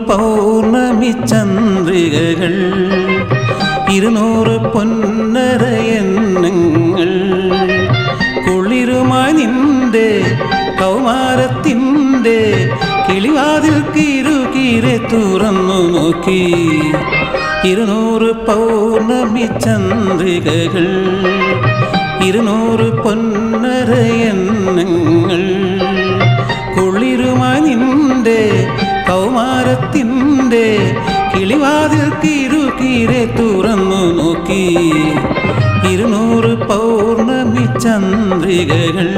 പൗർണമി ചന്ദ്രികകൾ 200 പൊന്നര എണ്ണങ്ങൾ കുളിരുമായി നിന്റെ കൗമാരത്തിൻ്റെ കിളിവാതിൽ കിരുകിരെ തുറന്നു നോക്കി 200 പൗർണമി ചന്ദ്രികകൾ 200 പൊന്നര എണ്ണങ്ങൾ കുളിരുമായി നിന്റെ കൗമാരത്തിൻ്റെ കിളിവാതിൽ കിരുകിരെ തുറന്നു നോക്കി 200 പൗർണമി ചന്ദ്രികകൾ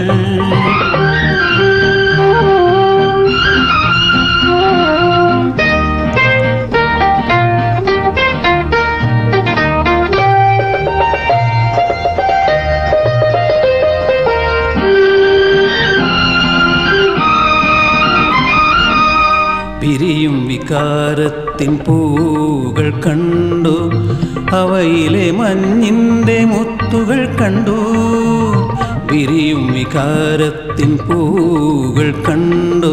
പിരിയും വികാരത്തിൻ പൂകൾ കണ്ടു അവയിലെ മഞ്ഞിൻ്റെ മുത്തുകൾ കണ്ടു പിരിയും വികാരത്തിൻ പൂകൾ കണ്ടു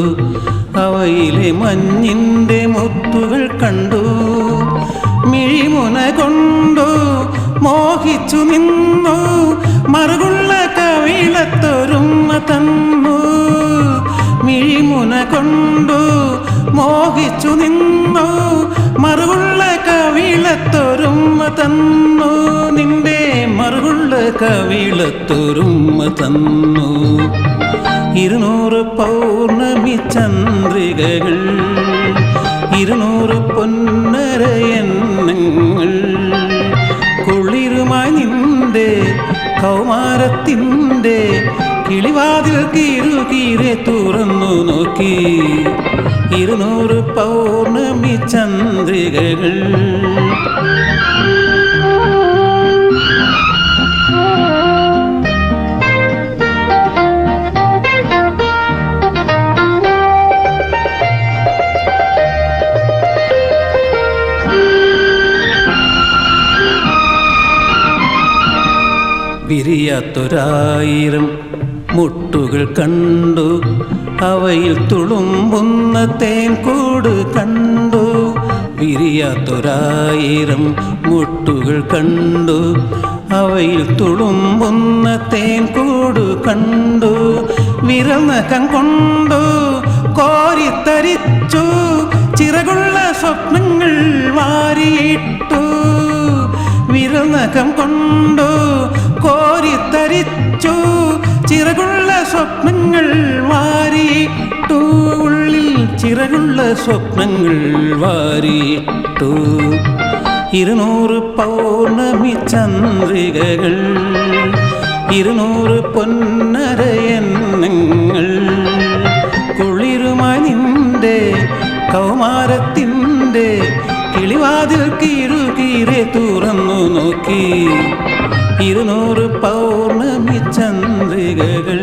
അവയിലെ മഞ്ഞിൻ്റെ മുത്തുകൾ കണ്ടു മിഴിമുന കൊണ്ടു മോഹിച്ചു നിന്നു മറുകുള്ള കവിളത്തൊരുമ തന്നു മിഴിമുന കൊണ്ടു മോഹിച്ചു നിന്നു മറുകുള്ള കവിളത്തൊരുമ തന്നു നിന്റെ മറുകുള്ള കവിളത്തൊരുമ തന്നു 200 പൗർണമി ചന്ദ്രികകൾ 200 പൊന്നര എണ്ണങ്ങൾ കുളിരുമായി നിന്റെ കൗമാരത്തിൻ്റെ കിളിവാതിൽ കിരുകിരെ തുറന്നു നോക്കി 200 പൗർണമി ചന്ദ്രികകൾ വിരിയാത്തൊരായിരം മുട്ടുകൾ കണ്ടു അവയിൽ തുളുമ്പുന്ന തേൻകൂട് കണ്ടു വിരിയാത്തൊരായിരം മുട്ടുകൾ കണ്ടു അവയിൽ തുളുമ്പുന്ന തേൻകൂട് കണ്ടു വിരൽനഖം കൊണ്ടു കോരിത്തരിച്ചു ചിറകുള്ള സ്വപ്നങ്ങൾ വാരിയിട്ടു വിരൽനഖം കൊണ്ടു കോരിത്തരിച്ചു ചിറകുള്ള സ്വപ്നങ്ങൾ വാരിയിട്ടു ഉള്ളിൽ ചിറകുള്ള സ്വപ്നങ്ങൾ വാരിയിട്ടു 200 പൗർണമി ചന്ദ്രികകൾ 200 പൊന്നര എണ്ണങ്ങൾ കുളിരുമായി നിന്റെ കൗമാരത്തിൻ്റെ കിളിവാതിൽ കിരുകിരെ തുറന്നു നോക്കി 200 പൗർണമി ചന്ദ്രികകൾ